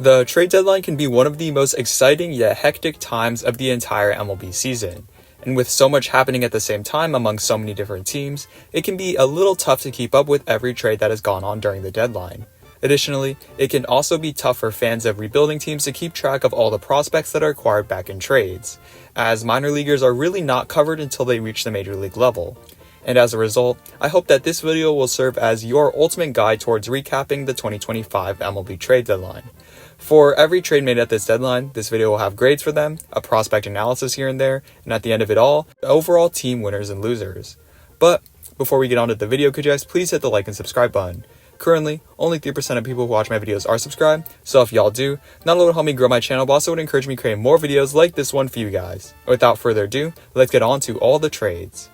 The trade deadline can be one of the most exciting yet hectic times of the entire MLB season. And with so much happening at the same time among so many different teams, it can be a little tough to keep up with every trade that has gone on during the deadline. Additionally, it can also be tough for fans of rebuilding teams to keep track of all the prospects that are acquired back in trades, as minor leaguers are really not covered until they reach the major league level. And as a result, I hope that this video will serve as your ultimate guide towards recapping the 2025 MLB trade deadline. For every trade made at this deadline, this video will have grades for them, a prospect analysis here and there, and at the end of it all, overall team winners and losers. But before we get on to the video, could you guys please hit the like and subscribe button? Currently, only 3% of people who watch my videos are subscribed, so if y'all do, not only would help me grow my channel, but also would encourage me to create more videos like this one for you guys. Without further ado, let's get on to all the trades.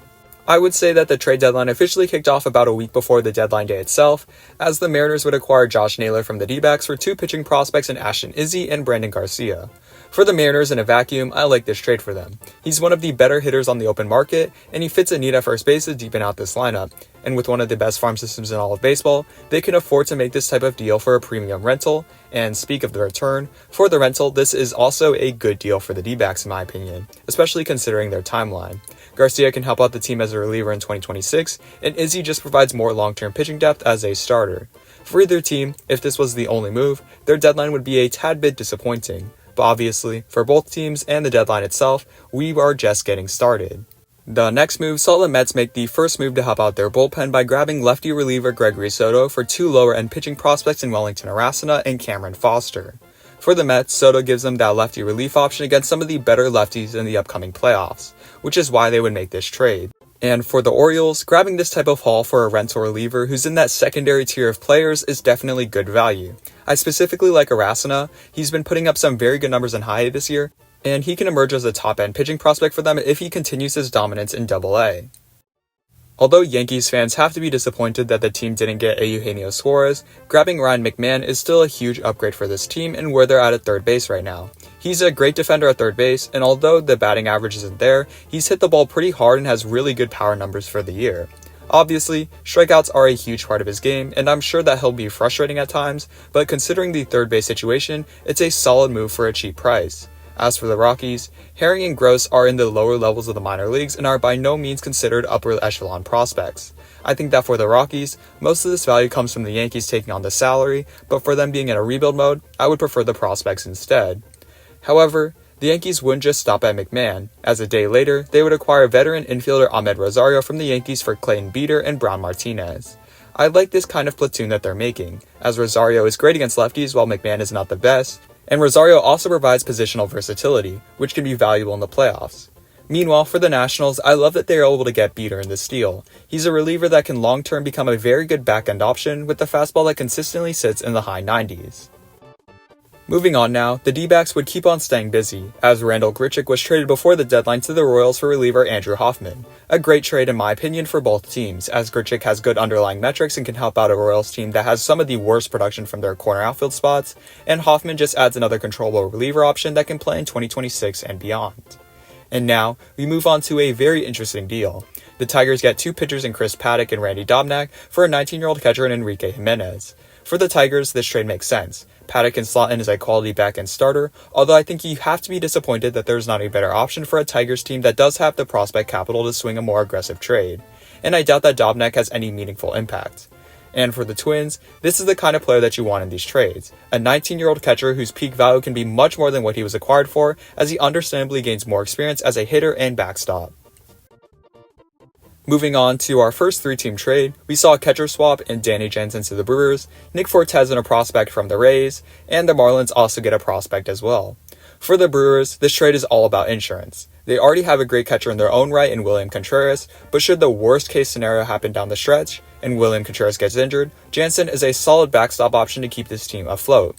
I would say that the trade deadline officially kicked off about a week before the deadline day itself, as the Mariners would acquire Josh Naylor from the D-backs for two pitching prospects in Ashton Izzy and Brandon Garcia. For the Mariners in a vacuum, I like this trade for them. He's one of the better hitters on the open market, and he fits a need at first base to deepen out this lineup. And with one of the best farm systems in all of baseball, they can afford to make this type of deal for a premium rental. And speak of the return, for the rental, this is also a good deal for the D-backs in my opinion, especially considering their timeline. Garcia can help out the team as a reliever in 2026, and Izzy just provides more long-term pitching depth as a starter. For either team, if this was the only move, their deadline would be a tad bit disappointing. But obviously, for both teams and the deadline itself, we are just getting started. The next move saw the Mets make the first move to help out their bullpen by grabbing lefty reliever Gregory Soto for two lower-end pitching prospects in Wellington Aracena and Cameron Foster. For the Mets, Soto gives them that lefty relief option against some of the better lefties in the upcoming playoffs, which is why they would make this trade. And for the Orioles, grabbing this type of haul for a rental reliever who's in that secondary tier of players is definitely good value. I specifically like Aracena. He's been putting up some very good numbers in high A this year, and he can emerge as a top-end pitching prospect for them if he continues his dominance in Double-A. Although Yankees fans have to be disappointed that the team didn't get a Eugenio Suarez, grabbing Ryan McMahon is still a huge upgrade for this team and where they're at third base right now. He's a great defender at third base, and although the batting average isn't there, he's hit the ball pretty hard and has really good power numbers for the year. Obviously, strikeouts are a huge part of his game, and I'm sure that he'll be frustrating at times, but considering the third base situation, it's a solid move for a cheap price. As for the Rockies, Herring and Gross are in the lower levels of the minor leagues and are by no means considered upper echelon prospects. I think that for the Rockies, most of this value comes from the Yankees taking on the salary, but for them being in a rebuild mode, I would prefer the prospects instead. However, the Yankees wouldn't just stop at McMahon, as a day later, they would acquire veteran infielder Ahmed Rosario from the Yankees for Clayton Bieber and Brown Martinez. I like this kind of platoon that they're making, as Rosario is great against lefties while McMahon is not the best, and Rosario also provides positional versatility, which can be valuable in the playoffs. Meanwhile, for the Nationals, I love that they are able to get Bieber in this deal. He's a reliever that can long-term become a very good back-end option with the fastball that consistently sits in the high 90s. Moving on now, the D-backs would keep on staying busy, as Randal Grichuk was traded before the deadline to the Royals for reliever Andrew Hoffman. A great trade in my opinion for both teams, as Grichuk has good underlying metrics and can help out a Royals team that has some of the worst production from their corner outfield spots, and Hoffman just adds another controllable reliever option that can play in 2026 and beyond. And now, we move on to a very interesting deal. The Tigers get two pitchers in Chris Paddack and Randy Dobnak for a 19-year-old catcher in Enrique Jimenez. For the Tigers, this trade makes sense. Paddack can slot in as a quality back-end starter, although I think you have to be disappointed that there's not a better option for a Tigers team that does have the prospect capital to swing a more aggressive trade. And I doubt that Dobnak has any meaningful impact. And for the Twins, this is the kind of player that you want in these trades. A 19-year-old catcher whose peak value can be much more than what he was acquired for, as he understandably gains more experience as a hitter and backstop. Moving on to our first three-team trade, we saw a catcher swap in Danny Jansen to the Brewers, Nick Fortes and a prospect from the Rays, and the Marlins also get a prospect as well. For the Brewers, this trade is all about insurance. They already have a great catcher in their own right in William Contreras, but should the worst case scenario happen down the stretch, and William Contreras gets injured, Jansen is a solid backstop option to keep this team afloat.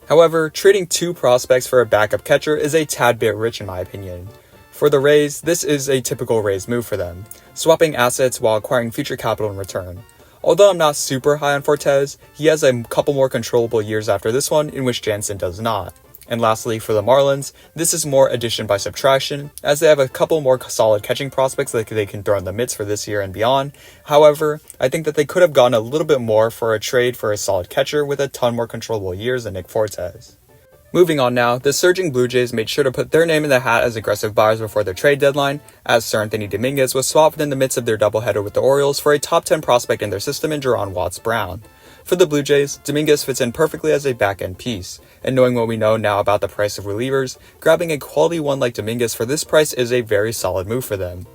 However, trading two prospects for a backup catcher is a tad bit rich in my opinion. For the Rays, this is a typical Rays move for them, swapping assets while acquiring future capital in return. Although I'm not super high on Fortes, he has a couple more controllable years after this one in which Jansen does not. And lastly, for the Marlins, this is more addition by subtraction, as they have a couple more solid catching prospects that they can throw in the midst for this year and beyond. However, I think that they could have gone a little bit more for a trade for a solid catcher with a ton more controllable years than Nick Fortes. Moving on now, the surging Blue Jays made sure to put their name in the hat as aggressive buyers before the trade deadline, as Seranthony Dominguez was swapped in the midst of their doubleheader with the Orioles for a top 10 prospect in their system in Duran Brown. For the Blue Jays, Dominguez fits in perfectly as a back-end piece, and knowing what we know now about the price of relievers, grabbing a quality one like Dominguez for this price is a very solid move for them.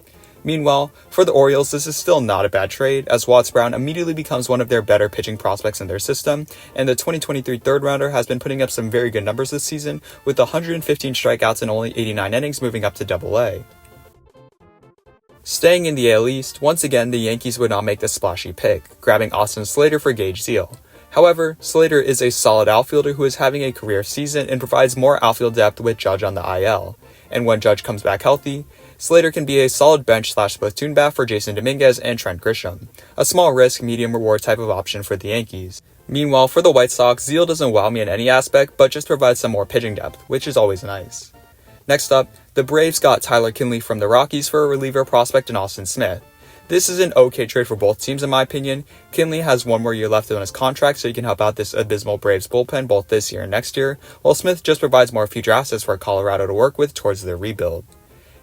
Meanwhile, for the Orioles, this is still not a bad trade, as Brown immediately becomes one of their better pitching prospects in their system, and the 2023 third-rounder has been putting up some very good numbers this season, with 115 strikeouts and only 89 innings moving up to Double-A. Staying in the AL East, once again the Yankees would not make the splashy pick, grabbing Austin Slater for Gage Zeal. However, Slater is a solid outfielder who is having a career season and provides more outfield depth with Judge on the IL, and when Judge comes back healthy, Slater can be a solid bench/platoon bat for Jasson Dominguez and Trent Grisham, a small risk, medium reward type of option for the Yankees. Meanwhile, for the White Sox, Zeal doesn't wow me in any aspect, but just provides some more pitching depth, which is always nice. Next up, the Braves got Tyler Kinley from the Rockies for a reliever prospect in Austin Smith. This is an okay trade for both teams in my opinion. Kinley has one more year left on his contract, so he can help out this abysmal Braves bullpen both this year and next year, while Smith just provides more future assets for Colorado to work with towards their rebuild.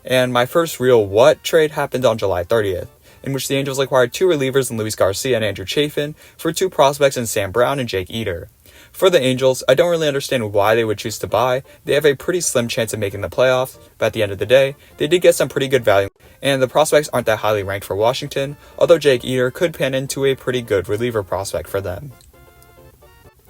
And my first real what trade happened on July 30th, in which the Angels acquired two relievers in Luis Garcia and Andrew Chafin for two prospects in Sam Brown and Jake Eder. For the Angels, I don't really understand why they would choose to buy. They have a pretty slim chance of making the playoffs, but at the end of the day, they did get some pretty good value, and the prospects aren't that highly ranked for Washington, although Jake Eder could pan into a pretty good reliever prospect for them.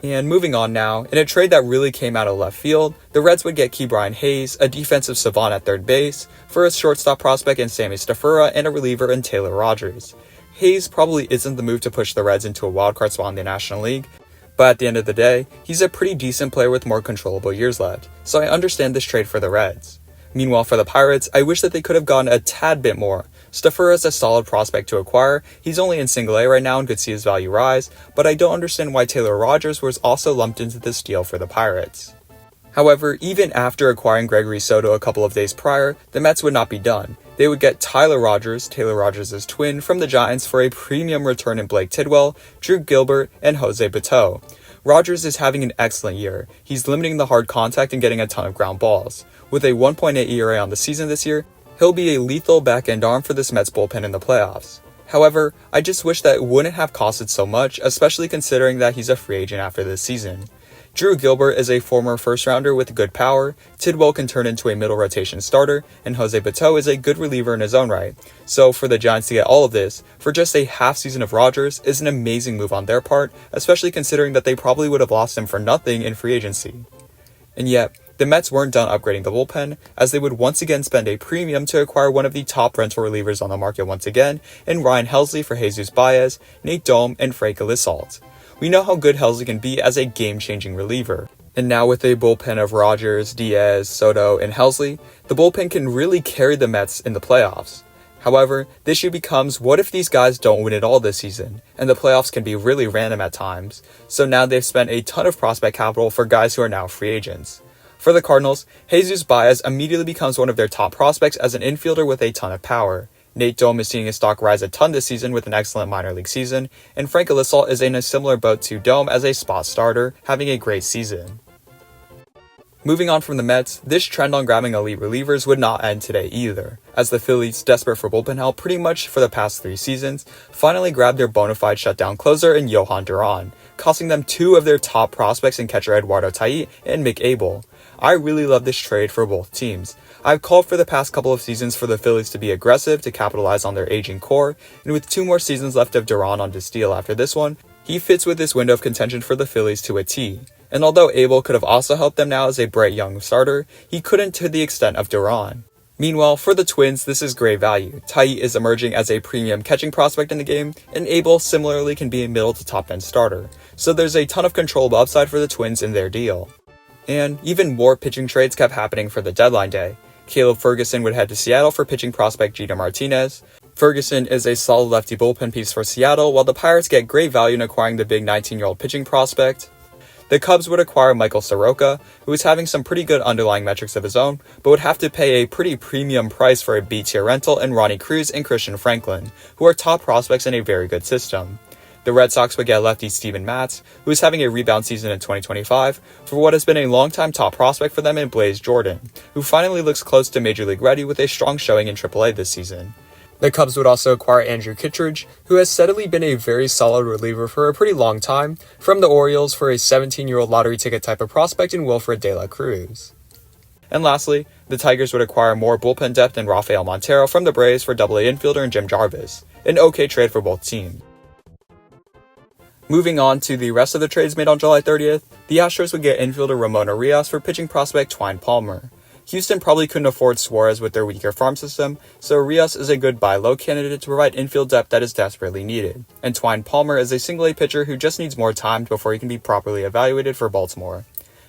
And moving on now, in a trade that really came out of left field, the Reds would get Ke'Bryan Hayes, a defensive savant at third base, for a shortstop prospect in Sammy Stafura and a reliever in Taylor Rogers. Hayes probably isn't the move to push the Reds into a wildcard spot in the National League, but at the end of the day, he's a pretty decent player with more controllable years left, so I understand this trade for the Reds. Meanwhile, for the Pirates, I wish that they could have gotten a tad bit more. Stafura is a solid prospect to acquire. He's only in Single-A right now and could see his value rise, but I don't understand why Taylor Rogers was also lumped into this deal for the Pirates. However, even after acquiring Gregory Soto a couple of days prior, the Mets would not be done. They would get Tyler Rogers, Taylor Rogers' twin, from the Giants for a premium return in Blake Tidwell, Drew Gilbert, and Jose Bateau. Rogers is having an excellent year. He's limiting the hard contact and getting a ton of ground balls. With a 1.8 ERA on the season this year, he'll be a lethal back-end arm for this Mets bullpen in the playoffs. However, I just wish that it wouldn't have costed so much, especially considering that he's a free agent after this season. Drew Gilbert is a former first-rounder with good power, Tidwell can turn into a middle rotation starter, and Jose Bateau is a good reliever in his own right. So for the Giants to get all of this, for just a half season of Rogers, is an amazing move on their part, especially considering that they probably would have lost him for nothing in free agency. And yet, the Mets weren't done upgrading the bullpen, as they would once again spend a premium to acquire one of the top rental relievers on the market once again, in Ryan Helsley for Jesus Baez, Nate Dome, and Frank Elisalt. We know how good Helsley can be as a game-changing reliever. And now with a bullpen of Rogers, Diaz, Soto, and Helsley, the bullpen can really carry the Mets in the playoffs. However, the issue becomes, what if these guys don't win it all this season, and the playoffs can be really random at times, so now they've spent a ton of prospect capital for guys who are now free agents. For the Cardinals, Jesus Baez immediately becomes one of their top prospects as an infielder with a ton of power. Nate Dome is seeing his stock rise a ton this season with an excellent minor league season, and Frank Elisalt is in a similar boat to Dome as a spot starter, having a great season. Moving on from the Mets, this trend on grabbing elite relievers would not end today either, as the Phillies, desperate for bullpen help pretty much for the past 3 seasons, finally grabbed their bona fide shutdown closer in Johan Duran, costing them 2 of their top prospects in catcher Eduardo Tait and Mick Abel. I really love this trade for both teams. I've called for the past couple of seasons for the Phillies to be aggressive to capitalize on their aging core, and with 2 more seasons left of Duran on this deal after this one, he fits with this window of contention for the Phillies to a T. And although Abel could have also helped them now as a bright young starter, he couldn't to the extent of Duran. Meanwhile, for the Twins, this is great value. Tait is emerging as a premium catching prospect in the game, and Abel similarly can be a middle to top end starter. So there's a ton of controllable upside for the Twins in their deal. And even more pitching trades kept happening for the deadline day. Caleb Ferguson would head to Seattle for pitching prospect Gita Martinez. Ferguson is a solid lefty bullpen piece for Seattle, while the Pirates get great value in acquiring the big 19-year-old pitching prospect. The Cubs would acquire Michael Soroka, who is having some pretty good underlying metrics of his own, but would have to pay a pretty premium price for a B-tier rental in Ronnie Cruz and Christian Franklin, who are top prospects in a very good system. The Red Sox would get lefty Steven Matz, who is having a rebound season in 2025, for what has been a long-time top prospect for them in Blaze Jordan, who finally looks close to Major League ready with a strong showing in AAA this season. The Cubs would also acquire Andrew Kittredge, who has steadily been a very solid reliever for a pretty long time, from the Orioles for a 17-year-old lottery ticket type of prospect in Wilfred De La Cruz. And lastly, the Tigers would acquire more bullpen depth in Rafael Montero from the Braves for AA infielder and Jim Jarvis, an okay trade for both teams. Moving on to the rest of the trades made on July 30th, the Astros would get infielder Ramon Urias for pitching prospect Twine Palmer. Houston probably couldn't afford Suarez with their weaker farm system, so Urias is a good buy low candidate to provide infield depth that is desperately needed, and Twine Palmer is a single-A pitcher who just needs more time before he can be properly evaluated for Baltimore.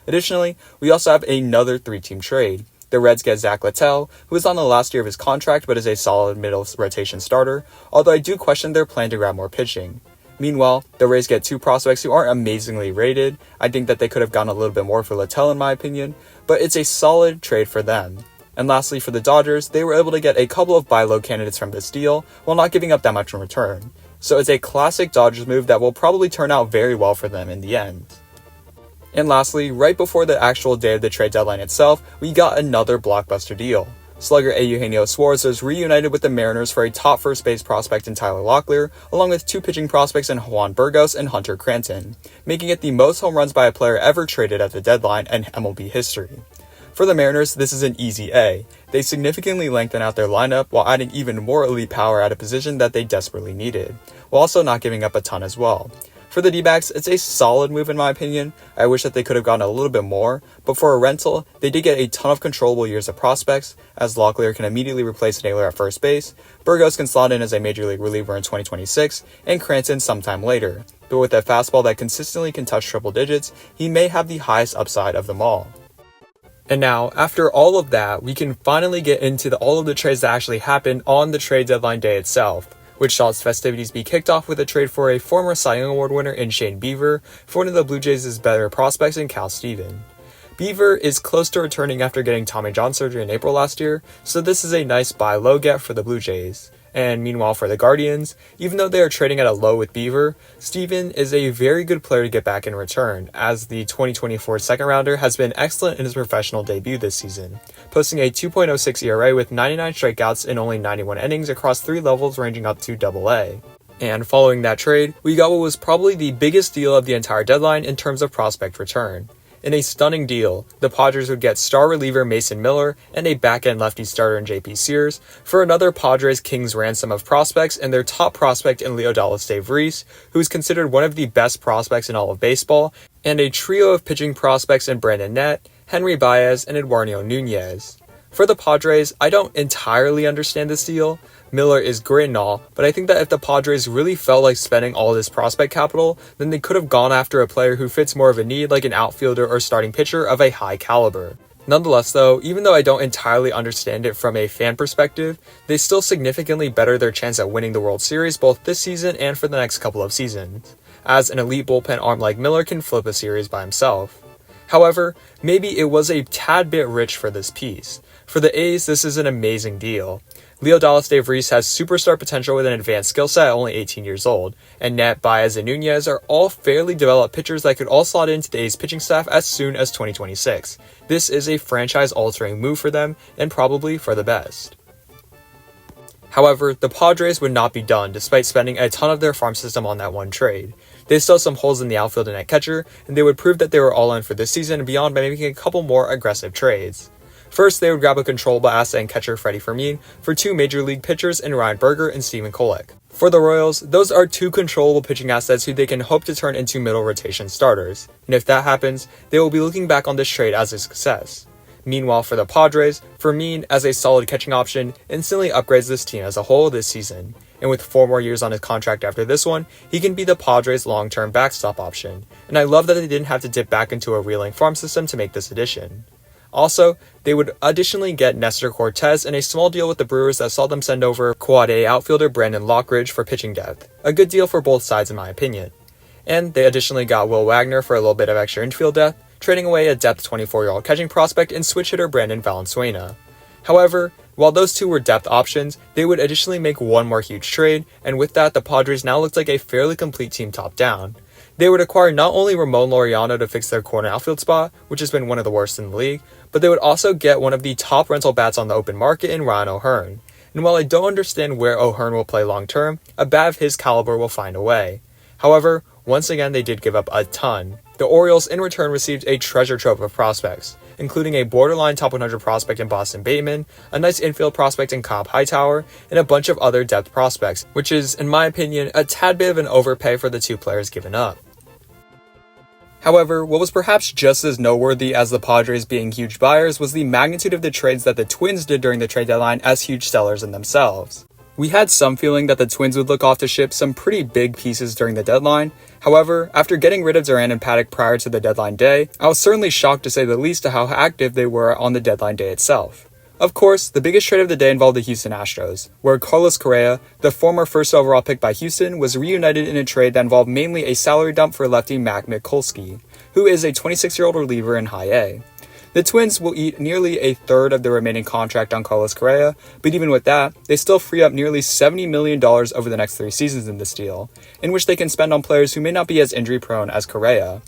Additionally, we also have another 3-team trade. The Reds get Zach Littell, who is on the last year of his contract but is a solid middle rotation starter, although I do question their plan to grab more pitching. Meanwhile, the Rays get 2 prospects who aren't amazingly rated. I think that they could have gone a little bit more for Littell in my opinion, but it's a solid trade for them. And lastly, for the Dodgers, they were able to get a couple of buy low candidates from this deal, while not giving up that much in return. So it's a classic Dodgers move that will probably turn out very well for them in the end. And lastly, right before the actual day of the trade deadline itself, we got another blockbuster deal. Slugger Eugenio Suarez was reunited with the Mariners for a top first base prospect in Tyler Locklear, along with 2 pitching prospects in Juan Burgos and Hunter Cranton, making it the most home runs by a player ever traded at the deadline in MLB history. For the Mariners, this is an easy A. They significantly lengthen out their lineup while adding even more elite power at a position that they desperately needed, while also not giving up a ton as well. For the D-backs, it's a solid move in my opinion. I wish that they could have gotten a little bit more, but for a rental, they did get a ton of controllable years of prospects, as Locklear can immediately replace Naylor at first base, Burgos can slot in as a major league reliever in 2026, and Cranton sometime later. But with a fastball that consistently can touch triple digits, he may have the highest upside of them all. And now, after all of that, we can finally get into all of the trades that actually happened on the trade deadline day itself, which saw its festivities be kicked off with a trade for a former Cy Young Award winner in Shane Bieber for one of the Blue Jays' better prospects in Cal Steven. Bieber is close to returning after getting Tommy John surgery in April last year, so this is a nice buy low get for the Blue Jays. And meanwhile for the Guardians, even though they are trading at a low with Bieber, Steven is a very good player to get back in return, as the 2024 second rounder has been excellent in his professional debut this season, posting a 2.06 ERA with 99 strikeouts in only 91 innings across 3 levels ranging up to AA. And following that trade, we got what was probably the biggest deal of the entire deadline in terms of prospect return. In a stunning deal, the Padres would get star reliever Mason Miller and a back-end lefty starter in JP Sears for another Padres King's ransom of prospects and their top prospect in Leo Dallas Dave Reese, who is considered one of the best prospects in all of baseball, and a trio of pitching prospects in Brandon Nett, Henry Baez, and Eduardo Nunez. For the Padres, I don't entirely understand this deal. Miller is great and all, but I think that if the Padres really felt like spending all this prospect capital, then they could have gone after a player who fits more of a need like an outfielder or starting pitcher of a high caliber. Nonetheless though, even though I don't entirely understand it from a fan perspective, they still significantly better their chance at winning the World Series both this season and for the next couple of seasons, as an elite bullpen arm like Miller can flip a series by himself. However, maybe it was a tad bit rich for this piece. For the A's, this is an amazing deal. Leo Dallas Dave Reese has superstar potential with an advanced skill set at only 18 years old, and Nett, Baez, and Nunez are all fairly developed pitchers that could all slot into the A's pitching staff as soon as 2026. This is a franchise-altering move for them, and probably for the best. However, the Padres would not be done despite spending a ton of their farm system on that one trade. They still have some holes in the outfield and at catcher, and they would prove that they were all in for this season and beyond by making a couple more aggressive trades. First, they would grab a controllable asset and catcher Freddie Fermin for 2 major league pitchers in Ryan Berger and Steven Kolek. For the Royals, those are 2 controllable pitching assets who they can hope to turn into middle rotation starters, and if that happens, they will be looking back on this trade as a success. Meanwhile, for the Padres, Fermin, as a solid catching option, instantly upgrades this team as a whole this season, and with 4 more years on his contract after this one, he can be the Padres' long-term backstop option, and I love that they didn't have to dip back into a reeling farm system to make this addition. Also, they would additionally get Nestor Cortez in a small deal with the Brewers that saw them send over Quad A outfielder Brandon Lockridge for pitching depth, a good deal for both sides in my opinion. And they additionally got Will Wagner for a little bit of extra infield depth, trading away a depth 24-year-old catching prospect and switch hitter Brandon Valenzuela. However, While those two were depth options, they would additionally make one more huge trade, and with that, the Padres now looked like a fairly complete team top down. They would acquire not only Ramon Laureano to fix their corner outfield spot, which has been one of the worst in the league, but they would also get one of the top rental bats on the open market in Ryan O'Hearn. And while I don't understand where O'Hearn will play long term, a bat of his caliber will find a way. However, once again they did give up a ton. The Orioles in return received a treasure trove of prospects, including a borderline top 100 prospect in Boston Bateman, a nice infield prospect in Cobb Hightower, and a bunch of other depth prospects, which is, in my opinion, a tad bit of an overpay for the two players given up. However, what was perhaps just as noteworthy as the Padres being huge buyers was the magnitude of the trades that the Twins did during the trade deadline as huge sellers in themselves. We had some feeling that the Twins would look off to ship some pretty big pieces during the deadline. However, after getting rid of Duran and Paddack prior to the deadline day, I was certainly shocked to say the least at how active they were on the deadline day itself. Of course, the biggest trade of the day involved the Houston Astros, where Carlos Correa, the former first overall pick by Houston, was reunited in a trade that involved mainly a salary dump for lefty Mac Mikulski, who is a 26-year-old reliever in high A. The Twins will eat nearly a third of the remaining contract on Carlos Correa, but even with that, they still free up nearly $70 million over the next 3 seasons in this deal, in which they can spend on players who may not be as injury-prone as Correa.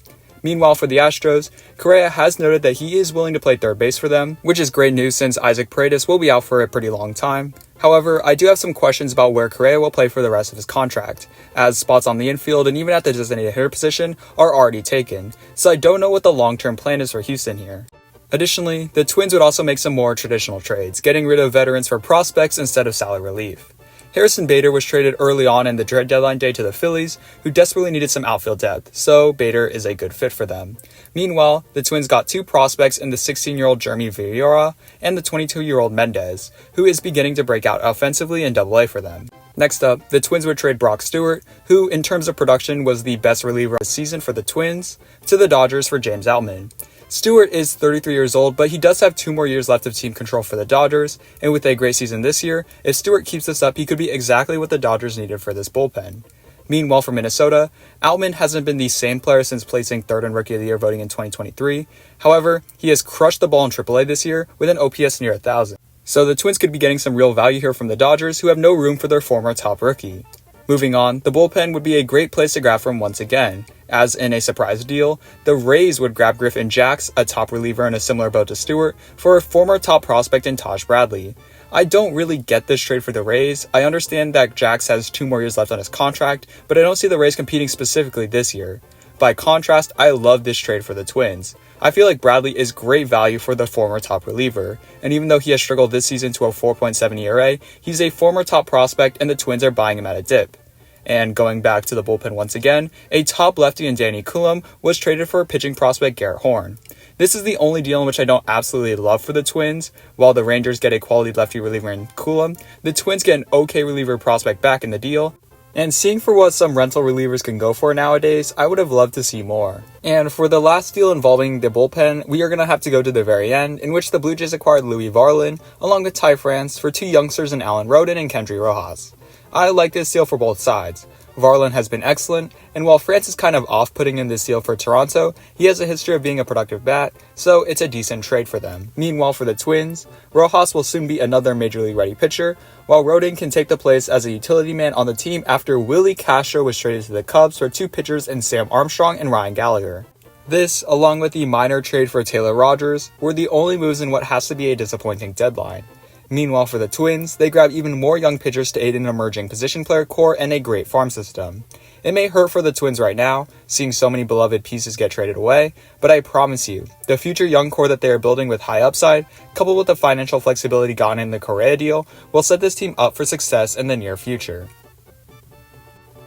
Meanwhile, for the Astros, Correa has noted that he is willing to play third base for them, which is great news since Isaac Paredes will be out for a pretty long time. However, I do have some questions about where Correa will play for the rest of his contract, as spots on the infield and even at the designated hitter position are already taken, so I don't know what the long-term plan is for Houston here. Additionally, the Twins would also make some more traditional trades, getting rid of veterans for prospects instead of salary relief. Harrison Bader was traded early on in the trade deadline day to the Phillies, who desperately needed some outfield depth, so Bader is a good fit for them. Meanwhile, the Twins got 2 prospects in the 16-year-old Jeremy Villora and the 22-year-old Mendez, who is beginning to break out offensively in Double-A for them. Next up, the Twins would trade Brock Stewart, who in terms of production was the best reliever of the season for the Twins, to the Dodgers for James Outman. Stewart is 33 years old, but he does have 2 more years left of team control for the Dodgers, and with a great season this year, if Stewart keeps this up, he could be exactly what the Dodgers needed for this bullpen. Meanwhile, for Minnesota, Outman hasn't been the same player since placing 3rd in Rookie of the Year voting in 2023. However, he has crushed the ball in AAA this year with an OPS near 1,000. So the Twins could be getting some real value here from the Dodgers, who have no room for their former top rookie. Moving on, the bullpen would be a great place to grab from once again, as in a surprise deal, the Rays would grab Griffin Jax, a top reliever in a similar boat to Stewart, for a former top prospect in Taj Bradley. I don't really get this trade for the Rays. I understand that Jax has 2 more years left on his contract, but I don't see the Rays competing specifically this year. By contrast, I love this trade for the Twins. I feel like Bradley is great value for the former top reliever, and even though he has struggled this season to a 4.7 ERA, he's a former top prospect and the Twins are buying him at a dip. And going back to the bullpen once again, a top lefty in Danny Coulomb was traded for pitching prospect Garrett Horn. This is the only deal in which I don't absolutely love for the Twins. While the Rangers get a quality lefty reliever in Coulomb, the Twins get an okay reliever prospect back in the deal. And seeing for what some rental relievers can go for nowadays, I would have loved to see more. And for the last deal involving the bullpen, we are going to have to go to the very end, in which the Blue Jays acquired Louis Varland, along with Ty France, for 2 youngsters in Alan Rodin and Kendry Rojas. I like this deal for both sides. Varland has been excellent, and while France is kind of off-putting in this deal for Toronto, he has a history of being a productive bat, so it's a decent trade for them. Meanwhile, for the Twins, Rojas will soon be another Major League ready pitcher, while Rodin can take the place as a utility man on the team after Willie Castro was traded to the Cubs for 2 pitchers in Sam Armstrong and Ryan Gallagher. This, along with the minor trade for Taylor Rogers, were the only moves in what has to be a disappointing deadline. Meanwhile, for the Twins, they grab even more young pitchers to aid in an emerging position player core and a great farm system. It may hurt for the Twins right now, seeing so many beloved pieces get traded away, but I promise you, the future young core that they are building with high upside, coupled with the financial flexibility gotten in the Correa deal, will set this team up for success in the near future.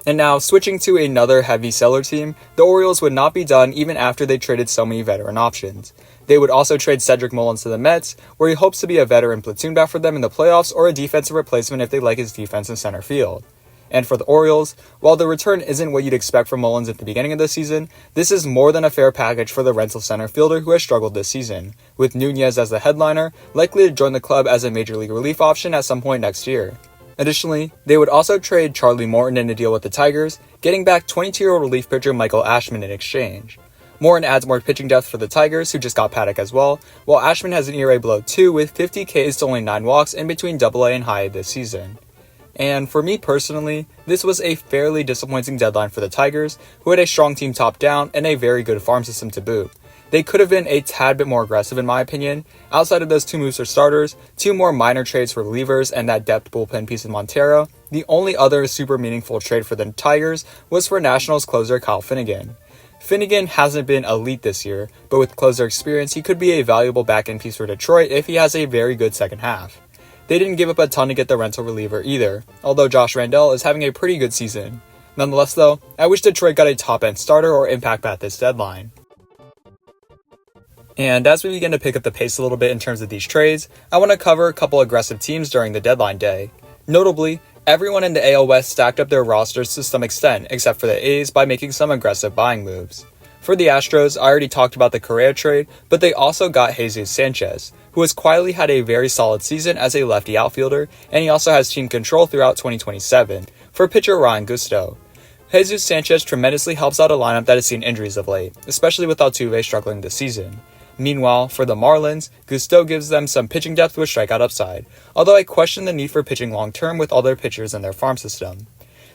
And now, switching to another heavy seller team, the Orioles would not be done even after they traded so many veteran options. They would also trade Cedric Mullins to the Mets, where he hopes to be a veteran platoon bat for them in the playoffs or a defensive replacement if they like his defense in center field. And for the Orioles, while the return isn't what you'd expect from Mullins at the beginning of the season, this is more than a fair package for the rental center fielder who has struggled this season, with Nunez as the headliner, likely to join the club as a major league relief option at some point next year. Additionally, they would also trade Charlie Morton in a deal with the Tigers, getting back 22-year-old relief pitcher Michael Ashman in exchange. Morin adds more pitching depth for the Tigers, who just got Paddack as well, while Ashman has an ERA below 2 with 50 Ks to only 9 walks in between AA and high this season. And for me personally, this was a fairly disappointing deadline for the Tigers, who had a strong team top down and a very good farm system to boot. They could have been a tad bit more aggressive in my opinion. Outside of those 2 moves for starters, 2 more minor trades for relievers, and that depth bullpen piece in Montero, the only other super meaningful trade for the Tigers was for Nationals closer Kyle Finnegan. Finnegan hasn't been elite this year, but with closer experience he could be a valuable back-end piece for Detroit if he has a very good second half. They didn't give up a ton to get the rental reliever either, although Josh Randal is having a pretty good season. Nonetheless though, I wish Detroit got a top-end starter or impact bat this deadline. And as we begin to pick up the pace a little bit in terms of these trades, I want to cover a couple aggressive teams during the deadline day. Notably, everyone in the AL West stacked up their rosters to some extent, except for the A's by making some aggressive buying moves. For the Astros, I already talked about the Correa trade, but they also got Jesus Sanchez, who has quietly had a very solid season as a lefty outfielder, and he also has team control throughout 2027, for pitcher Ryan Gusto. Jesus Sanchez tremendously helps out a lineup that has seen injuries of late, especially with Altuve struggling this season. Meanwhile, for the Marlins, Gusto gives them some pitching depth with strikeout upside, although I question the need for pitching long-term with all their pitchers in their farm system.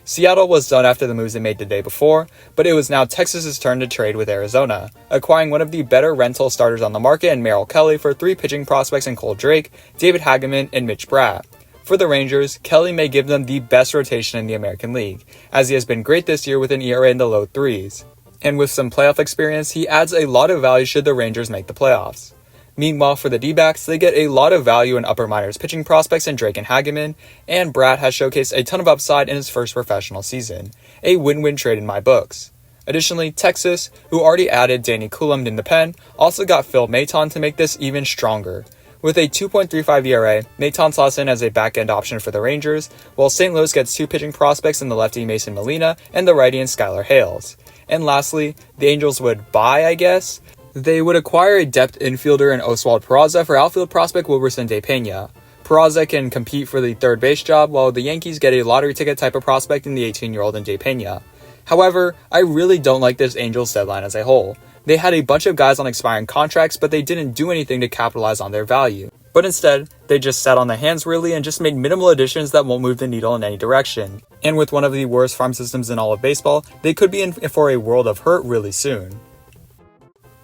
Seattle was done after the moves they made the day before, but it was now Texas's turn to trade with Arizona, acquiring one of the better rental starters on the market in Merrill Kelly for 3 pitching prospects in Cole Drake, David Hageman, and Mitch Bratt. For the Rangers, Kelly may give them the best rotation in the American League, as he has been great this year with an ERA in the low 3s. And with some playoff experience, he adds a lot of value should the Rangers make the playoffs. Meanwhile, for the D-backs, they get a lot of value in upper minors pitching prospects in Drake and Hageman, and Bratt has showcased a ton of upside in his first professional season. A win-win trade in my books. Additionally, Texas, who already added Danny Coulomb in the pen, also got Phil Maton to make this even stronger. With a 2.35 ERA, Maton slots in as a back-end option for the Rangers, while St. Louis gets 2 pitching prospects in the lefty Mason Molina and the righty in Skylar Hales. And lastly, the Angels would buy, I guess. They would acquire a depth infielder in Oswald Peraza for outfield prospect Wilberson De Pena. Peraza can compete for the third base job, while the Yankees get a lottery ticket type of prospect in the 18-year-old in De Pena. However, I really don't like this Angels deadline as a whole. They had a bunch of guys on expiring contracts, but they didn't do anything to capitalize on their value. But instead, they just sat on the hands really and just made minimal additions that won't move the needle in any direction. And with one of the worst farm systems in all of baseball, they could be in for a world of hurt really soon.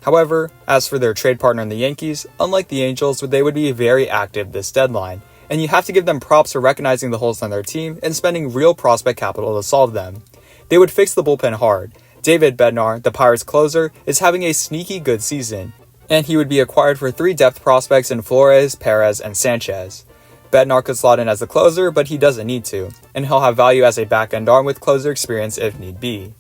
However, as for their trade partner in the Yankees, unlike the Angels, they would be very active this deadline, and you have to give them props for recognizing the holes on their team and spending real prospect capital to solve them. They would fix the bullpen hard. David Bednar, the Pirates closer, is having a sneaky good season, and he would be acquired for 3 depth prospects in Flores, Perez, and Sanchez. Bednar could slot in as the closer, but he doesn't need to, and he'll have value as a back-end arm with closer experience if need be.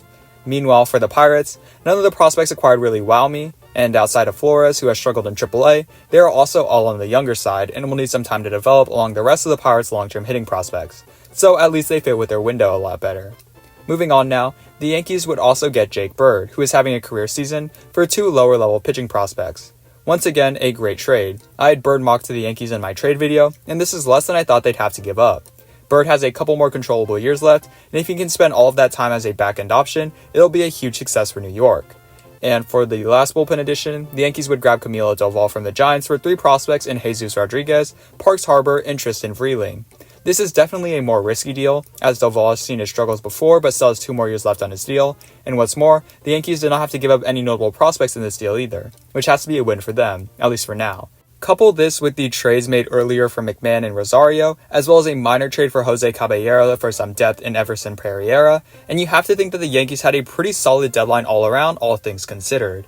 Meanwhile, for the Pirates, none of the prospects acquired really wow me, and outside of Flores, who has struggled in AAA, they are also all on the younger side and will need some time to develop along the rest of the Pirates' long-term hitting prospects, so at least they fit with their window a lot better. Moving on now, the Yankees would also get Jake Bird, who is having a career season, for 2 lower-level pitching prospects. Once again, a great trade. I had Bird mocked to the Yankees in my trade video, and this is less than I thought they'd have to give up. Bird has a couple more controllable years left, and if he can spend all of that time as a back-end option, it'll be a huge success for New York. And for the last bullpen addition, the Yankees would grab Camilo Doval from the Giants for 3 prospects in Jesus Rodriguez, Parks Harbor, and Tristan Freeling. This is definitely a more risky deal, as Doval has seen his struggles before but still has 2 more years left on his deal, and what's more, the Yankees did not have to give up any notable prospects in this deal either, which has to be a win for them, at least for now. Couple this with the trades made earlier for McMahon and Rosario, as well as a minor trade for Jose Caballero for some depth in Everson Pereira, and you have to think that the Yankees had a pretty solid deadline all around, all things considered.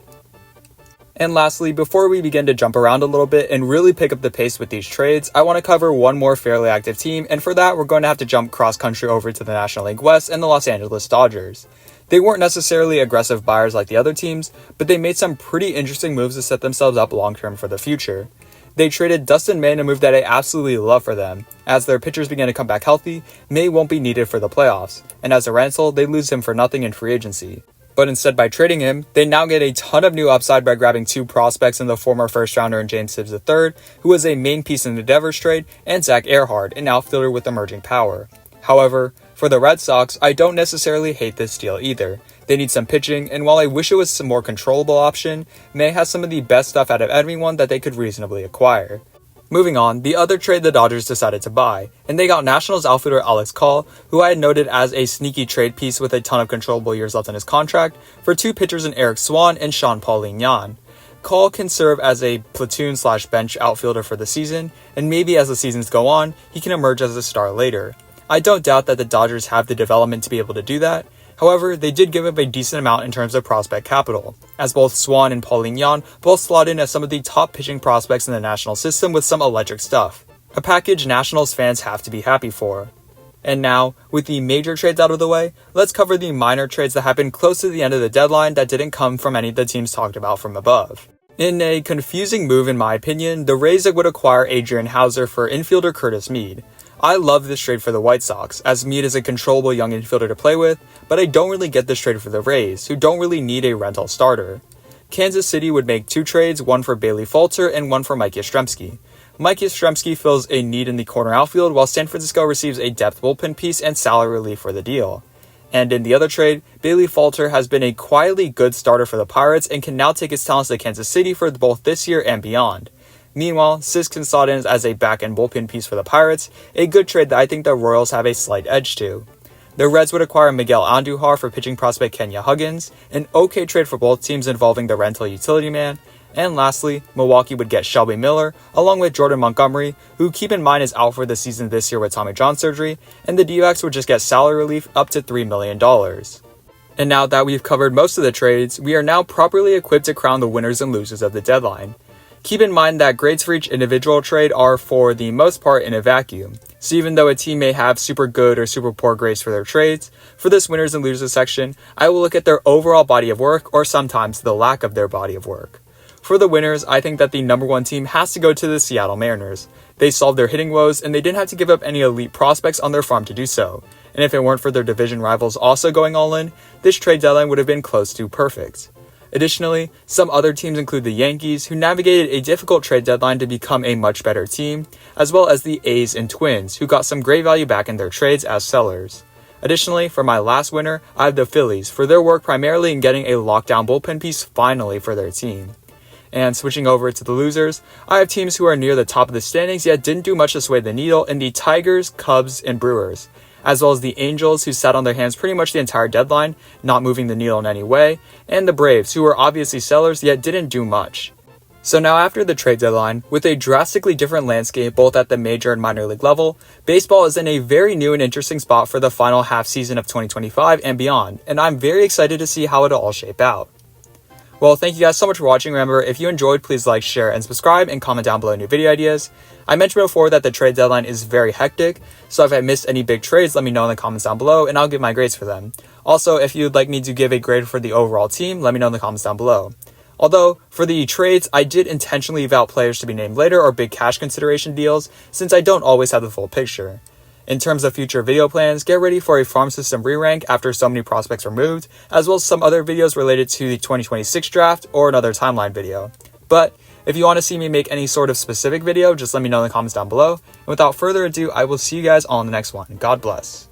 And lastly, before we begin to jump around a little bit and really pick up the pace with these trades, I want to cover one more fairly active team, and for that we're going to have to jump cross-country over to the National League West and the Los Angeles Dodgers. They weren't necessarily aggressive buyers like the other teams, but they made some pretty interesting moves to set themselves up long-term for the future. They traded Dustin May, a move that I absolutely love for them. As their pitchers begin to come back healthy, May won't be needed for the playoffs, and as a rental, they lose him for nothing in free agency. But instead, by trading him, they now get a ton of new upside by grabbing 2 prospects in the former first-rounder in James Hibbs III, who was a main piece in the Devers trade, and Zach Earhart, an outfielder with emerging power. However, for the Red Sox, I don't necessarily hate this deal either, They need some pitching, and while I wish it was some more controllable option, May has some of the best stuff out of everyone that they could reasonably acquire. Moving on, the other trade the Dodgers decided to buy, and they got Nationals outfielder Alex Call, who I had noted as a sneaky trade piece with a ton of controllable years left on his contract, for two pitchers in Eric Swan and Sean-Paul Lignan. Call can serve as a platoon/bench outfielder for the season, and maybe as the seasons go on, he can emerge as a star later. I don't doubt that the Dodgers have the development to be able to do that. However, they did give up a decent amount in terms of prospect capital, as both Swan and Paul Lignan both slot in as some of the top pitching prospects in the National system with some electric stuff. A package Nationals fans have to be happy for. And now, with the major trades out of the way, let's cover the minor trades that happened close to the end of the deadline that didn't come from any of the teams talked about from above. In a confusing move in my opinion, the Rays would acquire Adrian Houser for infielder Curtis Mead. I love this trade for the White Sox, as Mead is a controllable young infielder to play with, but I don't really get this trade for the Rays, who don't really need a rental starter. Kansas City would make two trades, one for Bailey Falter and one for Mike Yastrzemski. Mike Yastrzemski fills a need in the corner outfield, while San Francisco receives a depth bullpen piece and salary relief for the deal. And in the other trade, Bailey Falter has been a quietly good starter for the Pirates and can now take his talents to Kansas City for both this year and beyond. Meanwhile, Siskin slot in as a back-end bullpen piece for the Pirates, a good trade that I think the Royals have a slight edge to. The Reds would acquire Miguel Andujar for pitching prospect Kenya Huggins, an okay trade for both teams involving the rental utility man. And lastly, Milwaukee would get Shelby Miller, along with Jordan Montgomery, who keep in mind is out for the season this year with Tommy John surgery, and the D-backs would just get salary relief up to $3 million. And now that we've covered most of the trades, we are now properly equipped to crown the winners and losers of the deadline. Keep in mind that grades for each individual trade are for the most part in a vacuum, so even though a team may have super good or super poor grades for their trades, for this winners and losers section, I will look at their overall body of work or sometimes the lack of their body of work. For the winners, I think that the number one team has to go to the Seattle Mariners. They solved their hitting woes and they didn't have to give up any elite prospects on their farm to do so, and if it weren't for their division rivals also going all in, this trade deadline would have been close to perfect. Additionally, some other teams include the Yankees, who navigated a difficult trade deadline to become a much better team, as well as the A's and Twins, who got some great value back in their trades as sellers. Additionally, for my last winner, I have the Phillies, for their work primarily in getting a lockdown bullpen piece finally for their team. And switching over to the losers, I have teams who are near the top of the standings yet didn't do much to sway the needle in the Tigers, Cubs, and Brewers, as well as the Angels, who sat on their hands pretty much the entire deadline, not moving the needle in any way, and the Braves, who were obviously sellers yet didn't do much. So now after the trade deadline, with a drastically different landscape both at the major and minor league level, baseball is in a very new and interesting spot for the final half season of 2025 and beyond, and I'm very excited to see how it'll all shape out. Well, thank you guys so much for watching. Remember, if you enjoyed, please like, share, and subscribe, and comment down below new video ideas. I mentioned before that the trade deadline is very hectic, so if I missed any big trades, let me know in the comments down below, and I'll give my grades for them. Also, if you'd like me to give a grade for the overall team, let me know in the comments down below. Although, for the trades, I did intentionally leave out players to be named later or big cash consideration deals, since I don't always have the full picture. In terms of future video plans, get ready for a farm system re-rank after so many prospects are moved, as well as some other videos related to the 2026 draft or another timeline video. But if you want to see me make any sort of specific video, just let me know in the comments down below. And without further ado, I will see you guys all in the next one. God bless.